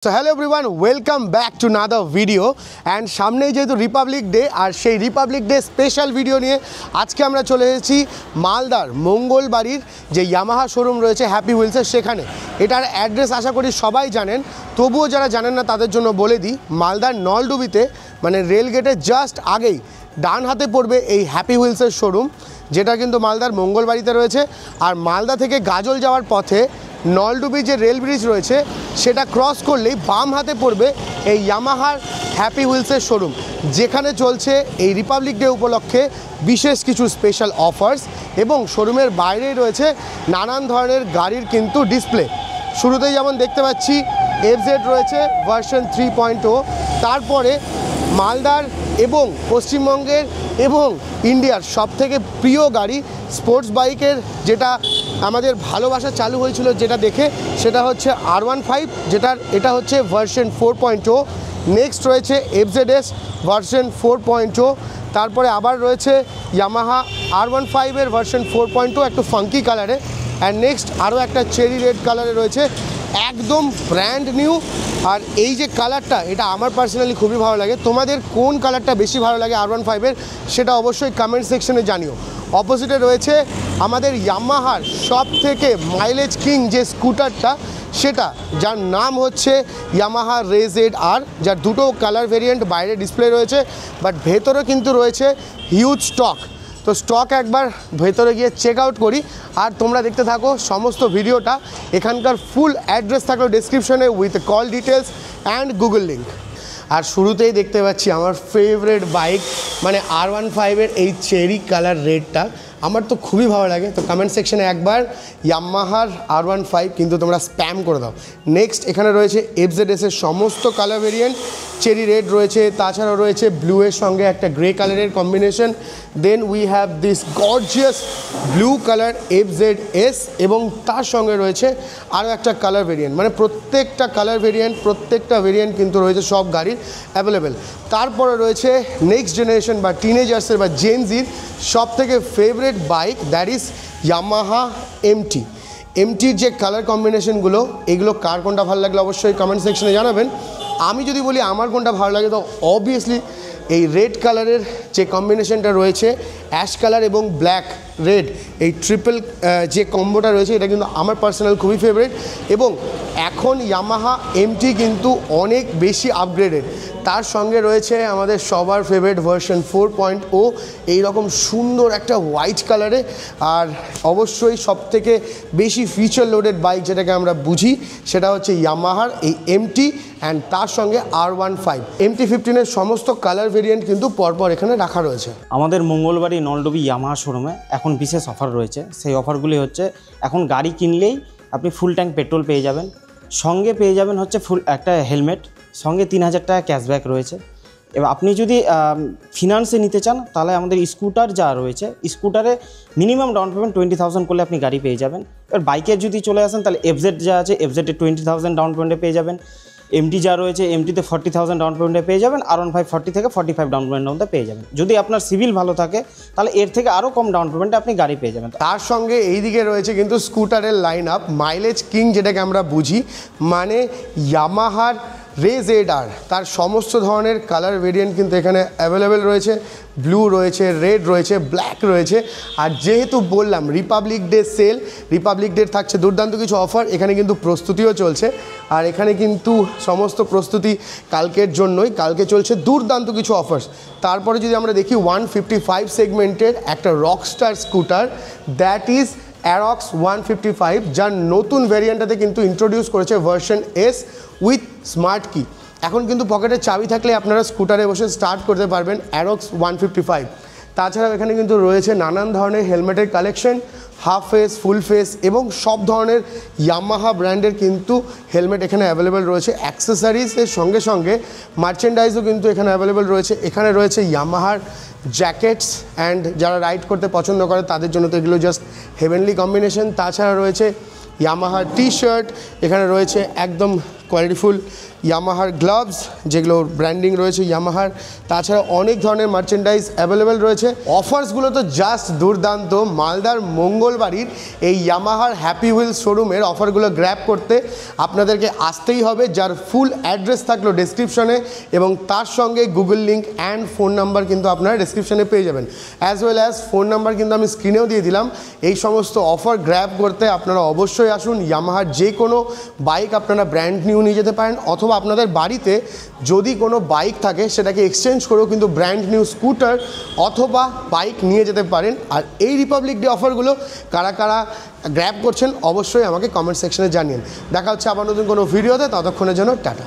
So hello everyone, welcome back to another video and সামনেই যেহেতু Republic day আর সেই Republic day special video নিয়ে আজকে আমরা চলে এসেছি মালদার মঙ্গলবাড়ির যে ইয়ামাহা শোরুম রয়েছে হ্যাপি হুইলসের সেখানে। এটার অ্যাড্রেস আশা করি সবাই জানেন, তবুও যারা জানেন না তাদের জন্য বলে দিই। মালদার নলডুবিতে মানে রেল গেটের জাস্ট আগেই ডান হাতে পড়বে এই হ্যাপি হুইলসের শোরুম, যেটা কিন্তু মালদার মঙ্গলবাড়িতে রয়েছে। আর মালদা থেকে গাজল যাওয়ার পথে নলডুবি যে রেল ব্রিজ রয়েছে সেটা ক্রস করলেই বাম হাতে পড়বে এই ইয়ামাহার হ্যাপি হুইলসের শোরুম, যেখানে চলছে এই রিপাবলিক ডে উপলক্ষে বিশেষ কিছু স্পেশাল অফার্স এবং শোরুমের বাইরেই রয়েছে নানান ধরনের গাড়ির কিন্তু ডিসপ্লে। শুরুতেই যেমন দেখতে পাচ্ছি এফজেড রয়েছে ভার্সন 3.0, তারপরে মালদার এবং পশ্চিমবঙ্গের এবং ইন্ডিয়ার সবথেকে প্রিয় গাড়ি স্পোর্টস বাইকের যেটা আমাদের ভালোবাসা চালু হয়েছিল যেটা দেখে, সেটা হচ্ছে R15, এটা হচ্ছে ভার্সন 4.0। নেক্সট রয়েছে এফজেডএস ভার্সন 4.0, তারপরে আবার রয়েছে ইয়ামাহা R15 এর ভার্সন 4.0 একটু ফাঙ্কি কালারে, অ্যান্ড নেক্সট আরও একটা চেরি রেড কালারে রয়েছে, একদম ব্র্যান্ড নিউ। আর এই যে কালারটা, এটা আমার পার্সোনালি খুবই ভালো লাগে। তোমাদের কোন কালারটা বেশি ভালো লাগে R15 এর সেটা অবশ্যই কমেন্ট সেকশনে জানিও। অপোজিটে রয়েছে আমাদের ইয়ামাহার সব থেকে মাইলেজ কিং যে স্কুটারটা, সেটা যার নাম হচ্ছে ইয়ামাহা রে ZR, যার দুটো কালার ভেরিয়েন্ট বাইরে ডিসপ্লে রয়েছে, বাট ভেতরে কিন্তু রয়েছে হিউজ স্টক। তো স্টক একবার ভেতরে গিয়ে চেক আউট করি আর তোমরা দেখতে থাকো সমস্ত ভিডিওটা। এখানকার ফুল অ্যাড্রেস থাকলো ডিসক্রিপশনে with call details and Google link. আর শুরুতেই দেখতে পাচ্ছি আমার ফেভারিট বাইক মানে R15 এর এই চেরি কালার রেডটা আমার তো খুবই ভালো লাগে। তো কমেন্ট সেকশনে একবার ইয়ামাহার R15 কিন্তু তোমরা স্প্যাম করে দাও। নেক্সট এখানে রয়েছে এফজেডএস এর সমস্ত কালার ভেরিয়েন্ট, চেরি রেড রয়েছে, তাছাড়াও রয়েছে ব্লু এর সঙ্গে একটা গ্রে কালারের combination. Then we have this gorgeous blue colour FZS এবং তার সঙ্গে রয়েছে আরও একটা কালার ভেরিয়েন্ট, মানে প্রত্যেকটা কালার ভেরিয়েন্ট প্রত্যেকটা ভেরিয়েন্ট কিন্তু রয়েছে সব গাড়ির অ্যাভেলেবেল। তারপরে রয়েছে নেক্সট জেনারেশন বা টিনেজার্সের বা জেনজির সব থেকে favourite bike, that is Yamaha এমটির যে কালার কম্বিনেশনগুলো, এগুলো কার কোনটা ভালো লাগলো অবশ্যই কমেন্ট সেকশনে জানাবেন। আমি যদি বলি আমার কোনটা ভালো লাগে, তো অবভিয়াসলি এই রেড কালারের যে কম্বিনেশনটা রয়েছে অ্যাশ কালার এবং ব্ল্যাক রেড, এই ট্রিপল যে কম্বোটা রয়েছে এটা কিন্তু আমার পার্সোনাল খুবই ফেভারিট। এবং এখন ইয়ামাহা এমটি কিন্তু অনেক বেশি আপগ্রেডেড, তার সঙ্গে রয়েছে আমাদের সবার ফেভারিট ভার্সন 4.0 এইরকম সুন্দর একটা হোয়াইট কালারে। আর অবশ্যই সবথেকে বেশি ফিচার লোডেড বাইক যেটাকে আমরা বুঝি সেটা হচ্ছে ইয়ামাহার এই এমটি অ্যান্ড তার সঙ্গে R15 MT-15 এর সমস্ত কালার ভেরিয়েন্ট কিন্তু পরপর এখানে রাখা রয়েছে। আমাদের মঙ্গলবাড়ি নলডুবি ইয়ামাহা শোরুমে এখন বিশেষ অফার রয়েছে। সেই অফারগুলি হচ্ছে, এখন গাড়ি কিনলেই আপনি ফুল ট্যাঙ্ক পেট্রোল পেয়ে যাবেন, সঙ্গে পেয়ে যাবেন হচ্ছে ফুল একটা হেলমেট, সঙ্গে 3000 টাকা ক্যাশব্যাক রয়েছে। এবার আপনি যদি ফিনান্সে নিতে চান তাহলে আমাদের স্কুটার যা রয়েছে, স্কুটারে মিনিমাম ডাউন পেমেন্ট 20,000 করলে আপনি গাড়ি পেয়ে যাবেন। এবার বাইকের যদি চলে আসেন তাহলে এফজেড যা আছে, এফজেডে 20,000 ডাউন পেমেন্টে পেয়ে যাবেন। এমটি যা রয়েছে, এমটিতে 40,000 ডাউন পেমেন্টে পেয়ে যাবেন। R15 40 থেকে 45 ডাউন পেমেন্টে পেয়ে যাবেন। যদি আপনার সিভিল ভালো থাকে তাহলে এর থেকে আরও কম ডাউন পেমেন্টে আপনি গাড়ি পেয়ে যাবেন। তার সঙ্গে এইদিকে রয়েছে কিন্তু স্কুটারের লাইন আপ, মাইলেজ কিং যেটাকে আমরা বুঝি, মানে ইয়ামাহার রে ZR, তার সমস্ত ধরনের কালার ভেরিয়েন্ট কিন্তু এখানে অ্যাভেলেবেল রয়েছে। ব্লু রয়েছে, রেড রয়েছে, ব্ল্যাক রয়েছে। আর যেহেতু বললাম Republic Day sale, Republic Day থাকছে দুর্দান্ত কিছু অফার, এখানে কিন্তু প্রস্তুতিও চলছে। আর এখানে কিন্তু সমস্ত প্রস্তুতি কালকের জন্যই, কালকে চলছে দুর্দান্ত কিছু অফার্স। তারপরে যদি আমরা দেখি 155 সেগমেন্টের একটা Rockstar scooter, that is Aerox 155, যার নতুন ভ্যারিয়েন্টটাতে কিন্তু ইন্ট্রোডিউস করেছে ভার্সন S উইথ স্মার্ট কি। এখন কিন্তু পকেটে চাবি থাকলে আপনারা স্কুটারে বসে স্টার্ট করতে পারবেন অ্যারক্স 155। তাছাড়াও এখানে কিন্তু রয়েছে নানান ধরনের হেলমেটের collection, half face, full face এবং সব ধরনের ইয়ামাহা ব্র্যান্ডের কিন্তু হেলমেট এখানে অ্যাভেলেবেল রয়েছে। অ্যাক্সেসরিজের সঙ্গে সঙ্গে মার্চেন্ডাইজও কিন্তু এখানে অ্যাভেলেবেল রয়েছে। এখানে রয়েছে ইয়ামাহার জ্যাকেটস, অ্যান্ড যারা রাইড করতে পছন্দ করে তাদের জন্য তো এগুলো জাস্ট হেভেনলি কম্বিনেশন। তাছাড়া রয়েছে ইয়ামাহার টি শার্ট, এখানে রয়েছে একদম কোয়ালিটিফুল ইয়ামাহার গ্লাভস, যেগুলো ব্র্যান্ডিং রয়েছে ইয়ামাহার। তাছাড়া অনেক ধরনের মার্চেন্ডাইজ অ্যাভেলেবেল রয়েছে। অফার্সগুলো তো জাস্ট দুর্দান্ত। মালদার মঙ্গলবাড়ির এই ইয়ামাহার হ্যাপি হুইলস শোরুমের অফারগুলো গ্র্যাব করতে আপনাদেরকে আসতেই হবে, যার ফুল অ্যাড্রেস থাকলো ডেসক্রিপশনে, এবং তার সঙ্গে Google link and phone number কিন্তু আপনারা ডেসক্রিপশনে পেয়ে যাবেন। As well as phone number কিন্তু আমি স্ক্রিনেও দিয়ে দিলাম। এই সমস্ত অফার গ্র্যাব করতে আপনারা অবশ্যই আসুন। ইয়ামাহার যে কোনো বাইক আপনারা ব্র্যান্ড নিউ নিয়ে যেতে পারেন, অথবা আপনাদের বাড়িতে যদি কোনো বাইক থাকে সেটাকে এক্সচেঞ্জ করেও কিন্তু ব্র্যান্ড নিউ স্কুটার অথবা বাইক নিয়ে যেতে পারেন। আর এই রিপাবলিক ডে অফারগুলো কারা কারা গ্র্যাব করছেন অবশ্যই আমাকে কমেন্ট সেকশনে জানিয়ে। দেখা হচ্ছে আবার নতুন কোনো ভিডিওতে, ততক্ষণের জন্য টাটা।